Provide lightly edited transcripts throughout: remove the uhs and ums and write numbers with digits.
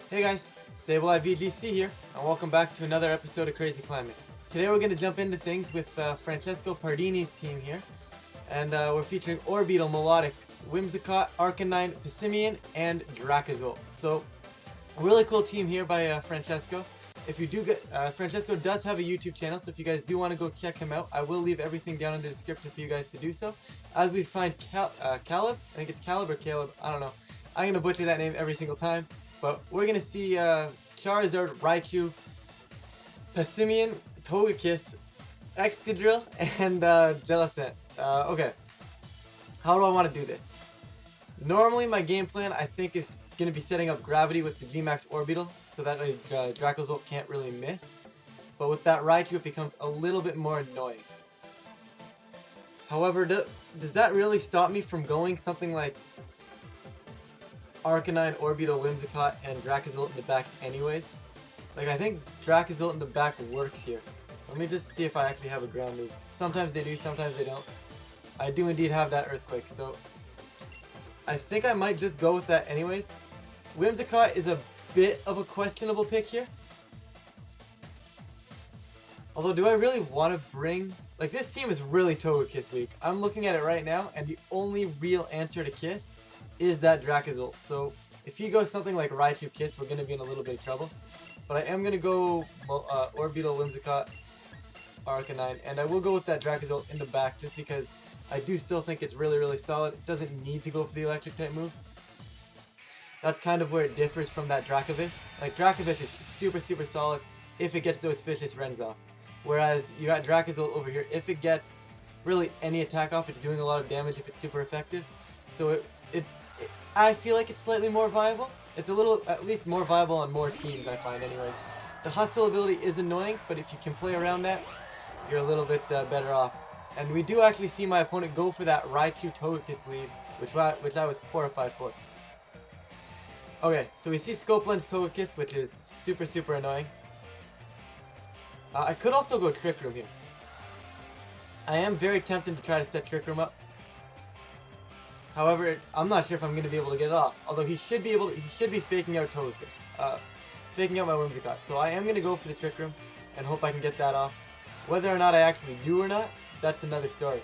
Hey guys, Sableye VGC here, and welcome back to another episode of Crazy Climbing. Today we're going to jump into things with Francesco Pardini's team here, and we're featuring Orbeetle, Melodic, Whimsicott, Arcanine, Passimian, and Dracozolt. So, a really cool team here by Francesco. If you do get, Francesco does have a YouTube channel, so if you guys do want to go check him out, I will leave everything down in the description for you guys to do so. As we find Caleb, I think it's Caleb or Caleb, I don't know. I'm going to butcher that name every single time. But we're going to see Charizard, Raichu, Passimian, Togekiss, Excadrill, and Jellicent. Okay, how do I want to do this? Normally my game plan I think is going to be setting up Gravity with the G-Max Orbeetle so that Dracozolt can't really miss. But with that Raichu it becomes a little bit more annoying. However, does that really stop me from going something like Arcanine, Orbeetle, Whimsicott, and Dracozolt in the back anyways? Like, I think Dracozolt in the back works here. Let me just see if I actually have a ground move. Sometimes they do, sometimes they don't. I do indeed have that Earthquake, so I think I might just go with that anyways. Whimsicott is a bit of a questionable pick here. Although, do I really want to bring... Like, this team is really Togekiss weak. I'm looking at it right now, and the only real answer to Kiss is that Dracozolt. So if he goes something like Raichu Kiss, we're going to be in a little bit of trouble. But I am going to go Orbeetle, Whimsicott, Arcanine, and I will go with that Dracozolt in the back just because I do still think it's really, really solid. It doesn't need to go for the electric type move. That's kind of where it differs from that Dracovish. Like, Dracovish is super, super solid if it gets those vicious Rens off. Whereas you got Dracozolt over here, if it gets really any attack off, it's doing a lot of damage if it's super effective. So I feel like it's slightly more viable. It's a little, at least more viable on more teams, I find anyways. The hustle ability is annoying, but if you can play around that, you're a little bit better off. And we do actually see my opponent go for that Raichu Togekiss lead, which I was horrified for. Okay, so we see Scope Lens Togekiss, which is super, super annoying. I could also go Trick Room here. I am very tempted to try to set Trick Room up. However, I'm not sure if I'm going to be able to get it off. Although he should be faking out Togekiss. Faking out my Whimsicott. So I am going to go for the Trick Room and hope I can get that off. Whether or not I actually do or not, that's another story.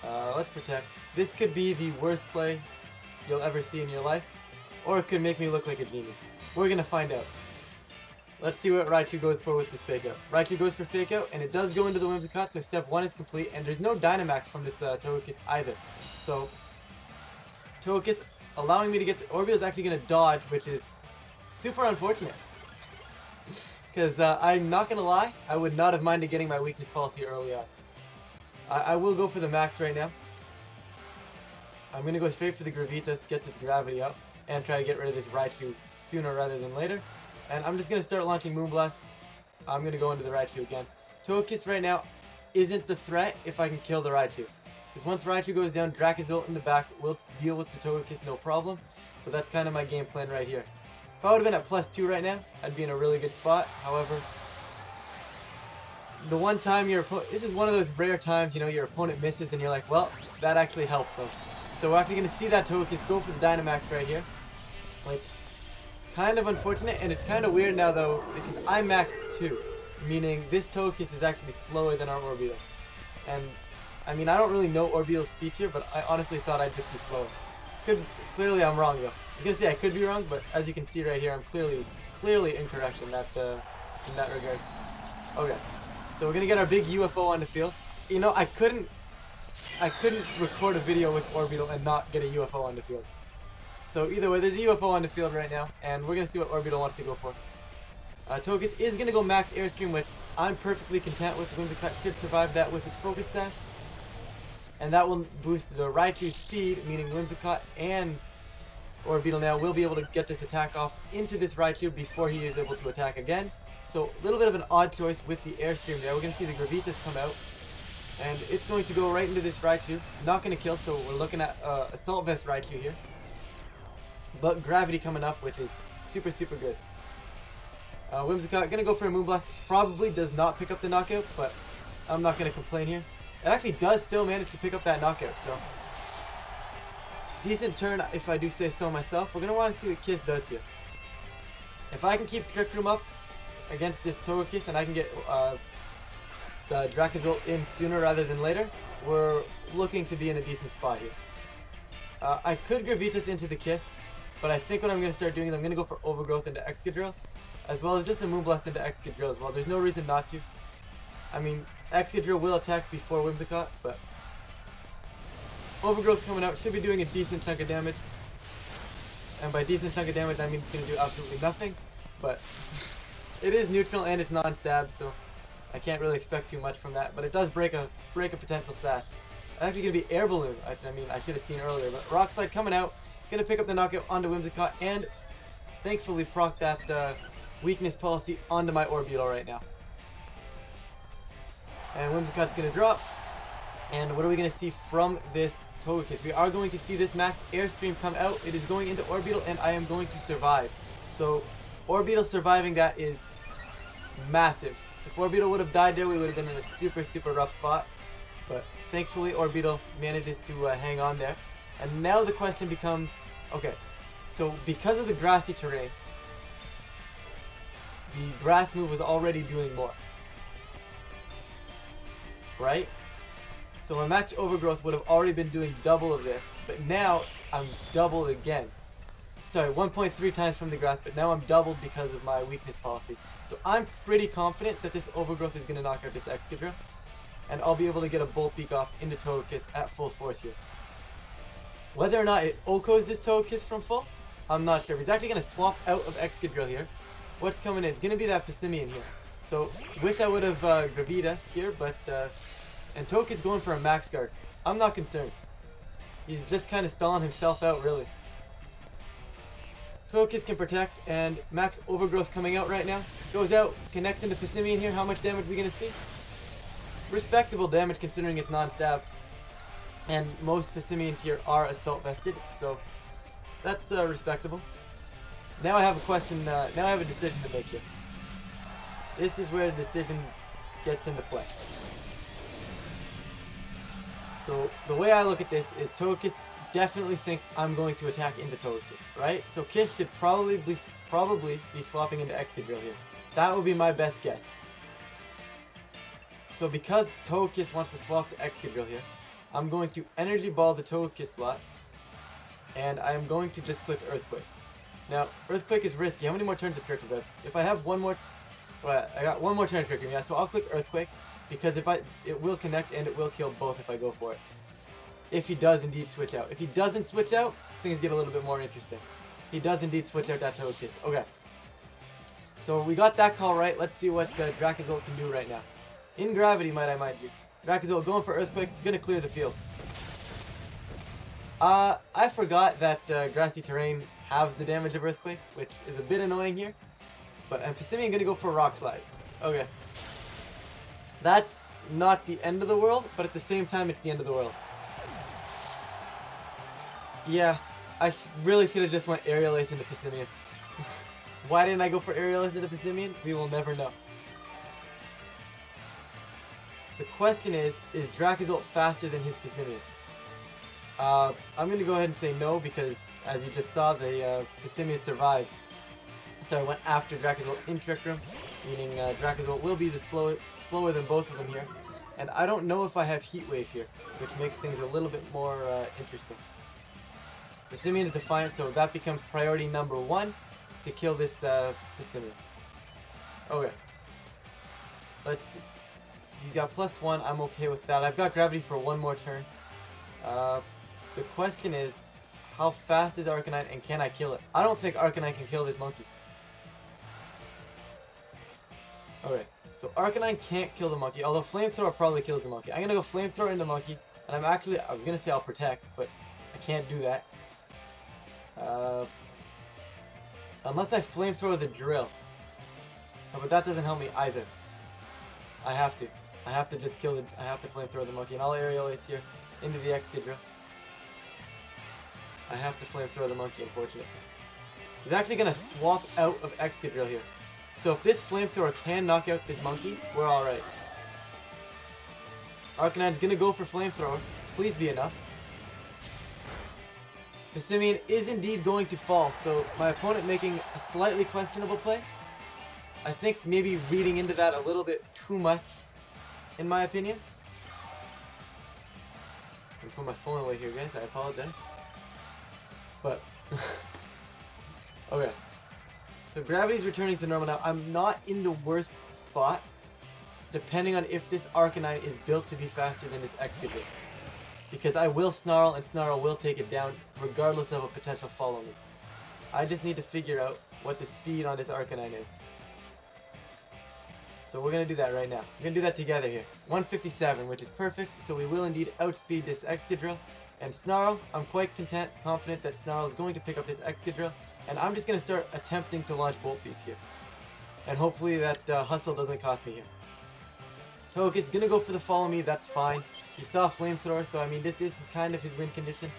Let's Protect. This could be the worst play you'll ever see in your life. Or it could make me look like a genius. We're going to find out. Let's see what Raichu goes for with this Fake Out. Raichu goes for Fake Out, and it does go into the Whimsicott, so step 1 is complete, and there's no Dynamax from this Togekiss either. So, Togekiss allowing me to get the Orbeetle is actually going to dodge, which is super unfortunate. Because I'm not going to lie, I would not have minded getting my weakness policy early on. I will go for the max right now. I'm going to go straight for the Gravitas, get this Gravity out, and try to get rid of this Raichu sooner rather than later. And I'm just going to start launching Moonblasts. I'm going to go into the Raichu again. Togekiss right now isn't the threat if I can kill the Raichu. Because once Raichu goes down, Dracozolt in the back will deal with the Togekiss no problem. So that's kind of my game plan right here. If I would have been at +2 right now, I'd be in a really good spot. However, the one time your opponent... This is one of those rare times, you know, your opponent misses and you're like, well, that actually helped them. So we're actually going to see that Togekiss go for the Dynamax right here. Like... Kind of unfortunate, and it's kind of weird now though, because I maxed 2, meaning this Togekiss is actually slower than our Orbeetle. And, I mean, I don't really know Orbeetle's speed here, but I honestly thought I'd just be slower. Clearly I'm wrong though. I was gonna say I could be wrong, but as you can see right here, I'm clearly incorrect in that regard. Okay, so we're gonna get our big UFO on the field. You know, I couldn't record a video with Orbeetle and not get a UFO on the field. So either way, there's a UFO on the field right now, and we're going to see what Orbeetle wants to go for. Togekiss is going to go max Airstream, which I'm perfectly content with. Whimsicott should survive that with its Focus Sash. And that will boost the Raichu's speed, meaning Whimsicott and Orbeetle now will be able to get this attack off into this Raichu before he is able to attack again. So a little bit of an odd choice with the Airstream there. We're going to see the Gravitas come out. And it's going to go right into this Raichu. Not going to kill, so we're looking at Assault Vest Raichu here. But Gravity coming up, which is super, super good. Whimsicott gonna go for a Moonblast. Probably does not pick up the knockout, but I'm not gonna complain here. It actually does still manage to pick up that knockout, so decent turn if I do say so myself. We're gonna want to see what Kiss does here. If I can keep Trick Room up against this Togekiss and I can get the Dracozolt in sooner rather than later, we're looking to be in a decent spot here. I could Gravitas into the Kiss, but I think what I'm going to start doing is I'm going to go for Overgrowth into Excadrill, as well as just a Moonblast into Excadrill as well. There's no reason not to. I mean, Excadrill will attack before Whimsicott, but Overgrowth coming out should be doing a decent chunk of damage. And by decent chunk of damage, I mean it's going to do absolutely nothing, but it is neutral and it's non-stab, so I can't really expect too much from that. But it does break a potential sash. It's actually going to be Air Balloon. I mean, I should have seen earlier, but Rock Slide coming out, going to pick up the knockout onto Whimsicott, and thankfully proc that weakness policy onto my Orbeetle right now. And Whimsicott's going to drop. And what are we going to see from this Togekiss? We are going to see this Max Airstream come out. It is going into Orbeetle, and I am going to survive. So, Orbeetle surviving that is massive. If Orbeetle would have died there, we would have been in a super, super rough spot. But thankfully, Orbeetle manages to hang on there. And now the question becomes, okay, so because of the grassy terrain, the grass move was already doing more. Right? So my max Overgrowth would have already been doing double of this, but now I'm doubled again. Sorry, 1.3 times from the grass, but now I'm doubled because of my weakness policy. So I'm pretty confident that this Overgrowth is going to knock out this Excadrill, and I'll be able to get a Bolt Beak off into Togekiss at full force here. Whether or not it OHKOs this Togekiss from full, I'm not sure. He's actually going to swap out of Excadrill here. What's coming in? It's going to be that Passimian here. So, wish I would have Gravitas here, but and Togekiss going for a Max Guard. I'm not concerned. He's just kind of stalling himself out, really. Togekiss can protect, and Max Overgrowth coming out right now. Goes out, connects into Passimian here. How much damage are we going to see? Respectable damage considering it's non-stab. And most Passimians here are Assault Vested, so that's respectable. Now I have a question, now I have a decision to make here. This is where the decision gets into play. So the way I look at this is Togekiss definitely thinks I'm going to attack into Togekiss, right? So Kiss should probably be swapping into Excadrill here. That would be my best guess. So because Togekiss wants to swap to Excadrill here, I'm going to Energy Ball the Togekiss slot, and I am going to just click Earthquake. Now, Earthquake is risky. How many more turns of Trick Room? If I have one more, well, I got one more turn of Trick Room, yeah, so I'll click Earthquake, because it will connect and it will kill both if I go for it. If he does indeed switch out. If he doesn't switch out, things get a little bit more interesting. He does indeed switch out that Togekiss. Okay. So we got that call right. Let's see what Dracozolt can do right now. In Gravity, might I mind you. Dracozolt going for Earthquake, gonna clear the field. I forgot that Grassy Terrain halves the damage of Earthquake, which is a bit annoying here. But Passimian gonna go for Rock Slide. Okay. That's not the end of the world, but at the same time, it's the end of the world. Yeah, I really should have just went Aerial Ace into Passimian. Why didn't I go for Aerial Ace into Passimian? We will never know. The question is Dracozolt faster than his Passimian? I'm going to go ahead and say no, because as you just saw, the Passimian survived. So I went after Dracozolt in Trick Room, meaning Dracozolt will be the slower than both of them here. And I don't know if I have Heat Wave here, which makes things a little bit more interesting. Passimian is Defiant, so that becomes priority number 1 to kill this Passimian. Okay. Let's see. He's got +1, I'm okay with that. I've got Gravity for one more turn. The question is, how fast is Arcanine and can I kill it? I don't think Arcanine can kill this monkey. Alright, so Arcanine can't kill the monkey, although Flamethrower probably kills the monkey. I'm gonna go Flamethrower into monkey, and I was gonna say I'll protect, but I can't do that. Unless I Flamethrower the drill. Oh, but that doesn't help me either. I have to just kill the, I have to Flamethrower the monkey, and I'll Aerial Ace here into the Excadrill. I have to Flamethrower the monkey, unfortunately. He's actually gonna swap out of Excadrill here. So if this Flamethrower can knock out this monkey, we're alright. Arcanine's gonna go for Flamethrower. Please be enough. Passimian is indeed going to fall, so my opponent making a slightly questionable play. I think maybe reading into that a little bit too much, in my opinion. I'm putting my phone away here, guys. I apologize. But, okay. So gravity's returning to normal now. I'm not in the worst spot, depending on if this Arcanine is built to be faster than his Excadrill. Because I will Snarl, and Snarl will take it down, regardless of a potential follow me. I just need to figure out what the speed on this Arcanine is. So we're going to do that right now. We're going to do that together here. 157, which is perfect, so we will indeed outspeed this Excadrill. And Snarl, I'm quite confident that Snarl is going to pick up this Excadrill, and I'm just going to start attempting to launch Volt Beats here. And hopefully that Hustle doesn't cost me here. Togekiss is going to go for the follow me, that's fine. He saw Flamethrower, so I mean this is kind of his win condition.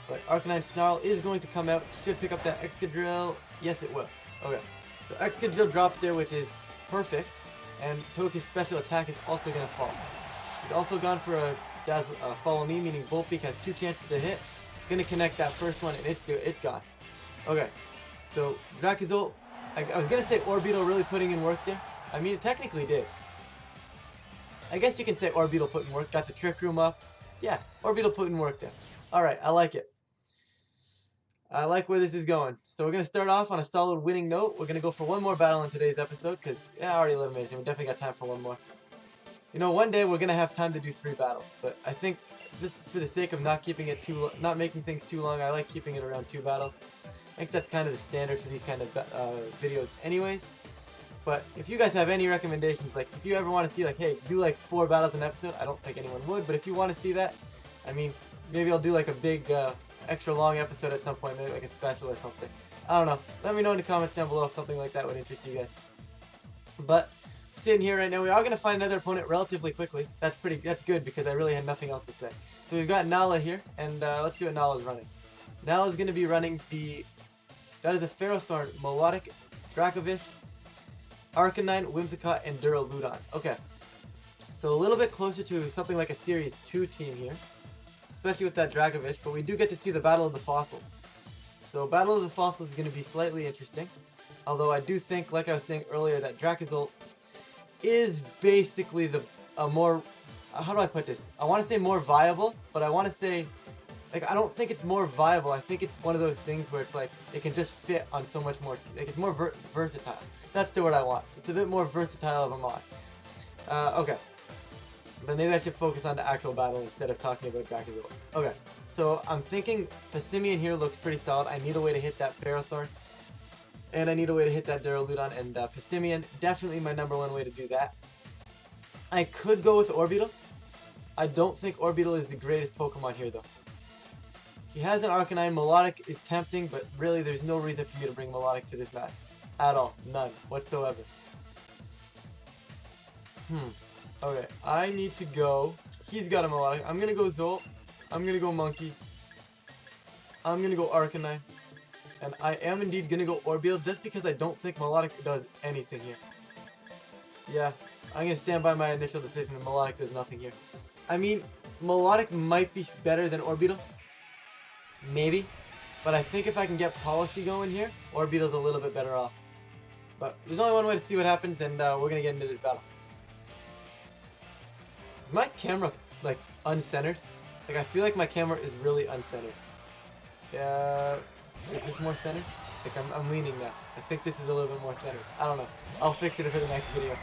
But Arcanine Snarl is going to come out, should pick up that Excadrill. Yes, it will. Okay, so Excadrill drops there, which is perfect. And Togekiss' special attack is also going to fall. He's also gone for a follow me, meaning Volbeak has 2 chances to hit. Going to connect that first one, and it's gone. Okay, so Dracozolt, I was going to say Orbeetle really putting in work there. I mean, it technically did. I guess you can say Orbeetle put in work, got the Trick Room up. Yeah, Orbeetle put in work there. Alright, I like it. I like where this is going. So we're going to start off on a solid winning note. We're going to go for one more battle in today's episode, because, yeah, already 11 minutes, and we definitely got time for one more. You know, one day we're going to have time to do 3 battles, but I think this is for the sake of not keeping it not making things too long. I like keeping it around 2 battles. I think that's kind of the standard for these kind of videos anyways. But if you guys have any recommendations, like if you ever want to see like, hey, do like 4 battles an episode, I don't think anyone would, but if you want to see that, I mean, maybe I'll do like a big extra long episode at some point, maybe like a special or something. I don't know. Let me know in the comments down below if something like that would interest you guys. But sitting here right now, we are going to find another opponent relatively quickly. That's good because I really had nothing else to say. So we've got Nala here, and let's see what Nala's running. Nala's going to be running that is a Ferrothorn, Melodic, Dracovish, Arcanine, Whimsicott, and Duraludon. Okay, so a little bit closer to something like a Series 2 team here, especially with that Dracovish, but we do get to see the Battle of the Fossils. So Battle of the Fossils is going to be slightly interesting, although I do think, like I was saying earlier, that Dracozolt is basically a more, how do I put this? I want to say more viable, but I want to say, like, I don't think it's more viable. I think it's one of those things where it's like, it can just fit on so much more, like it's more versatile. That's the word I want. It's a bit more versatile of a mod. Okay. But maybe I should focus on the actual battle instead of talking about Dracozolt. Okay, so I'm thinking Passimian here looks pretty solid. I need a way to hit that Ferrothorn. And I need a way to hit that Duraludon, and Passimian, definitely my #1 way to do that. I could go with Orbeetle. I don't think Orbeetle is the greatest Pokemon here though. He has an Arcanine. Melodic is tempting, but really there's no reason for me to bring Melodic to this match. At all. None. Whatsoever. Okay, I need to go. He's got a Melodic. I'm gonna go Zolt. I'm gonna go Monkey. I'm gonna go Arcanine. And I am indeed gonna go Orbeetle just because I don't think Melodic does anything here. Yeah, I'm gonna stand by my initial decision and Melodic does nothing here. I mean, Melodic might be better than Orbeetle. Maybe. But I think if I can get Policy going here, Orbeetle's a little bit better off. But there's only one way to see what happens, and we're gonna get into this battle. Is my camera, like, uncentered? Like, I feel like my camera is really uncentered. Yeah, is this more centered? Like, I'm leaning now. I think this is a little bit more centered. I don't know. I'll fix it for the next video.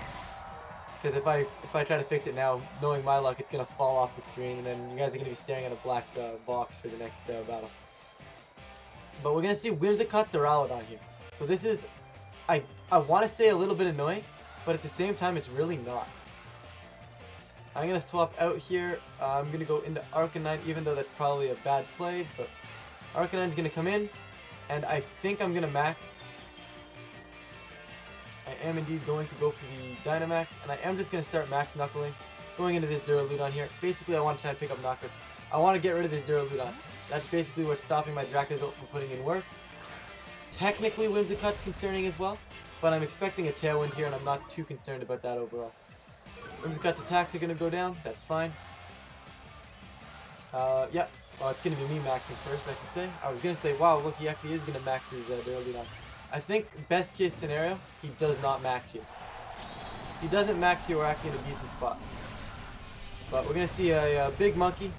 Because if I try to fix it now, knowing my luck, it's gonna fall off the screen, and then you guys are gonna be staring at a black box for the next battle. But we're gonna see Whimsicott Duraludon here. So this is, I want to say a little bit annoying, but at the same time, it's really not. I'm gonna swap out here. I'm gonna go into Arcanine, even though that's probably a bad play. But Arcanine's gonna come in, and I think I'm gonna max. I am indeed going to go for the Dynamax, and I am just going to start max knuckling, going into this Duraludon here. Basically, I want to try and pick up Knocker. I want to get rid of this Duraludon. That's basically what's stopping my Dracozolt from putting in work. Technically, Whimsicott's concerning as well, but I'm expecting a Tailwind here, and I'm not too concerned about that overall. Whimsicott's attacks are going to go down. That's fine. Yeah, Oh, it's going to be me maxing first, I should say. I was going to say, wow, look, he actually is going to max his Duraludon. I think best case scenario, he does not max here. If he doesn't max here, we're actually in a decent spot. But we're going to see a big monkey.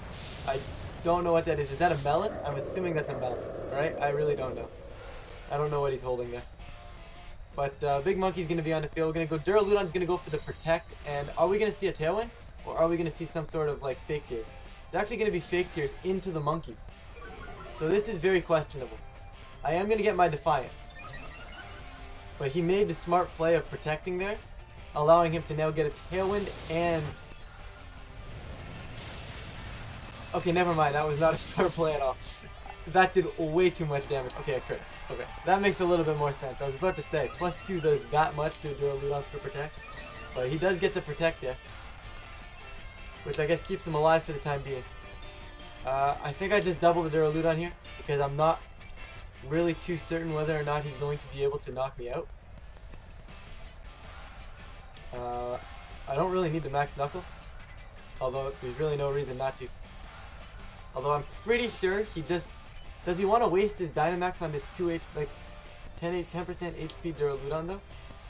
I don't know what that is. Is that a melon? I'm assuming that's a melon, right? I really don't know. I don't know what he's holding there. But big monkey's going to be on the field. We're going to go, Duraludon's going to go for the protect. And are we going to see a tailwind? Or are we going to see some sort of like fake tears? It's actually going to be fake tears into the monkey. So this is very questionable. I am going to get my Defiant. But he made the smart play of protecting there, allowing him to now get a tailwind and... Okay, never mind. That was not a smart play at all. That did way too much damage. Okay, I crit. Okay, that makes a little bit more sense. I was about to say, +2 does that much to Duraludon for protect. But he does get the protect there, which I guess keeps him alive for the time being. I think I just double the Duraludon here, because I'm not really too certain whether or not he's going to be able to knock me out. I don't really need to max Knuckle, although there's really no reason not to. Although I'm pretty sure he just... Does he want to waste his Dynamax on this 10% HP Duraludon though?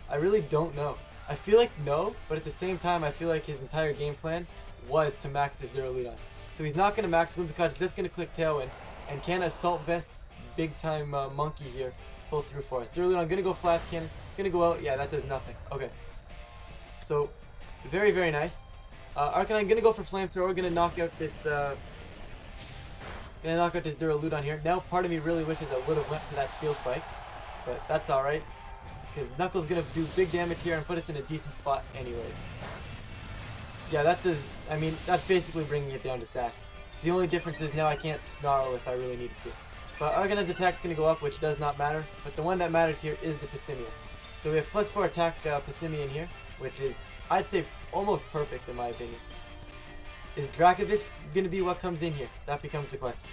I really don't know. I feel like no, but at the same time I feel like his entire game plan was to max his Duraludon. So he's not going to max Whimsicott, he's just going to click Tailwind. And can Assault Vest, big time monkey here, pull through for us. Duraludon going to go Flash Cannon, going to go out. Yeah, that does nothing. Okay. So, very, very nice. Arcanine going to go for Flamethrower, going to knock out this... Gonna knock out this Duraludon here. Now, part of me really wishes I would have went for that Steel Spike, but that's alright. Because Knuckle's gonna do big damage here and put us in a decent spot anyways. Yeah, that does... I mean, that's basically bringing it down to Sash. The only difference is now I can't Snarl if I really needed to. But Arcanine's attack's gonna go up, which does not matter. But the one that matters here is the Passimian. So we have +4 attack Passimian here, which is, I'd say, almost perfect in my opinion. Is Dracovish going to be what comes in here? That becomes the question.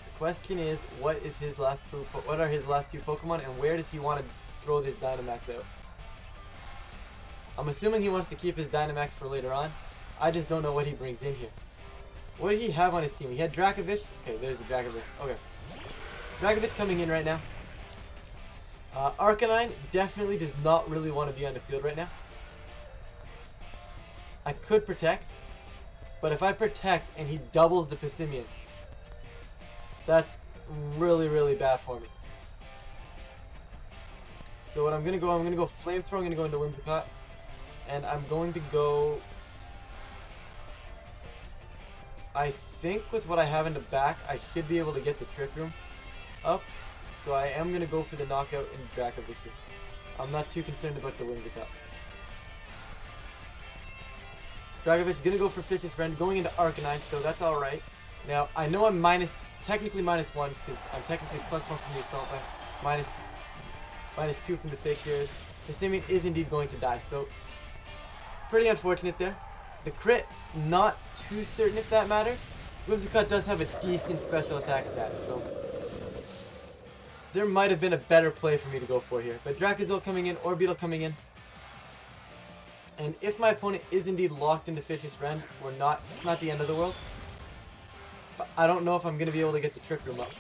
The question is, what are his last two Pokemon, and where does he want to throw this Dynamax out? I'm assuming he wants to keep his Dynamax for later on. I just don't know what he brings in here. What did he have on his team? He had Dracovish. Okay, there's the Dracovish. Okay. Dracovish coming in right now. Arcanine definitely does not really want to be on the field right now. I could protect, but if I protect and he doubles the Passimian, that's really, really bad for me. So what I'm going to go Flamethrower, I'm going to go into Whimsicott, and I'm going to go... I think with what I have in the back, I should be able to get the Trick Room up. So I am going to go for the knockout in Dracovish here. I'm not too concerned about the Whimsicott. Dracovish going to go for Fish's Friend, going into Arcanine, so that's alright. Now, I know I'm technically -1, because I'm technically +1 from the Assault Vest, -2 from the Fake Tears. Passimian is indeed going to die, so pretty unfortunate there. The crit, not too certain if that mattered. Whimsicott does have a decent special attack stat, so... there might have been a better play for me to go for here. But Dracozolt coming in, Orbeetle coming in. And if my opponent is indeed locked into Fish's Friend, it's not the end of the world. But I don't know if I'm going to be able to get the Trick Room up.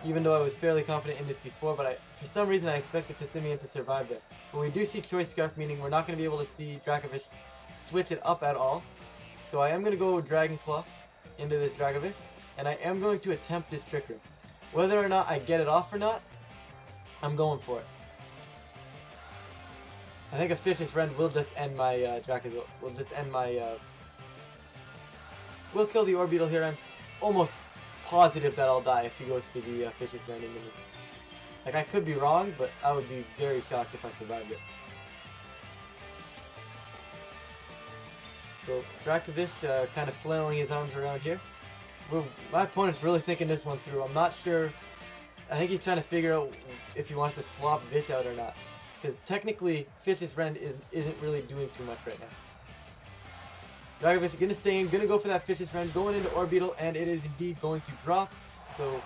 Even though I was fairly confident in this before, but for some reason I expected Passimian to survive there. But we do see Choice Scarf, meaning we're not going to be able to see Dracovish switch it up at all. So I am going to go Dragon Claw into this Dracovish, and I am going to attempt this Trick Room. Whether or not I get it off or not, I'm going for it. I think a Fish's Friend will just end my Dracozolt. Will just end my... We'll kill the Orbeetle here. I'm almost positive that I'll die if he goes for the Fish's Friend into me. Like, I could be wrong, but I would be very shocked if I survived it. So, Dracovish kind of flailing his arms around here. My opponent's really thinking this one through. I'm not sure. I think he's trying to figure out if he wants to swap Vish out or not. Because technically, Fish's Friend isn't really doing too much right now. Dracovish going to stay in, going to go for that Fish's Friend, going into Orbeetle, and it is indeed going to drop. So,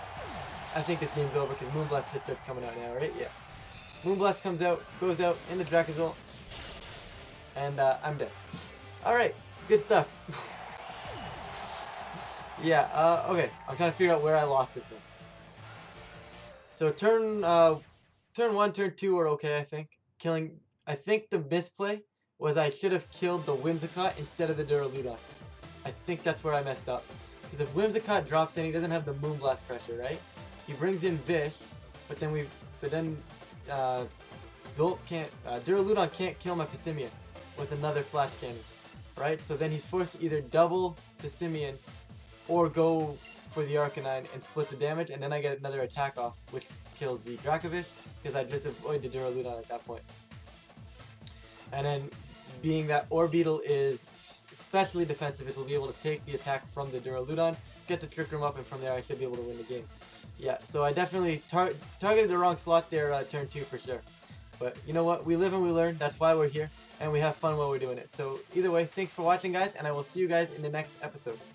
I think this game's over because Moonblast just starts coming out now, right? Yeah. Moonblast comes out, goes out into Dracozolt, and I'm dead. Alright, good stuff. Yeah, okay. I'm trying to figure out where I lost this one. So turn 1, turn 2 were okay, I think. I think the misplay was I should have killed the Whimsicott instead of the Duraludon. I think that's where I messed up. Because if Whimsicott drops in, he doesn't have the Moonblast pressure, right? He brings in Vish, but then Zolt can't, Duraludon can't kill my Pissimian with another Flash Cannon, right? So then he's forced to either double Pissimian or go for the Arcanine and split the damage, and then I get another attack off, which kills the Dracovish, because I just avoid the Duraludon at that point. And then, being that Orbeetle is especially defensive, it will be able to take the attack from the Duraludon, get the Trick Room up, and from there I should be able to win the game. Yeah, so I definitely targeted the wrong slot there, turn 2 for sure. But you know what? We live and we learn. That's why we're here, and we have fun while we're doing it. So either way, thanks for watching, guys, and I will see you guys in the next episode.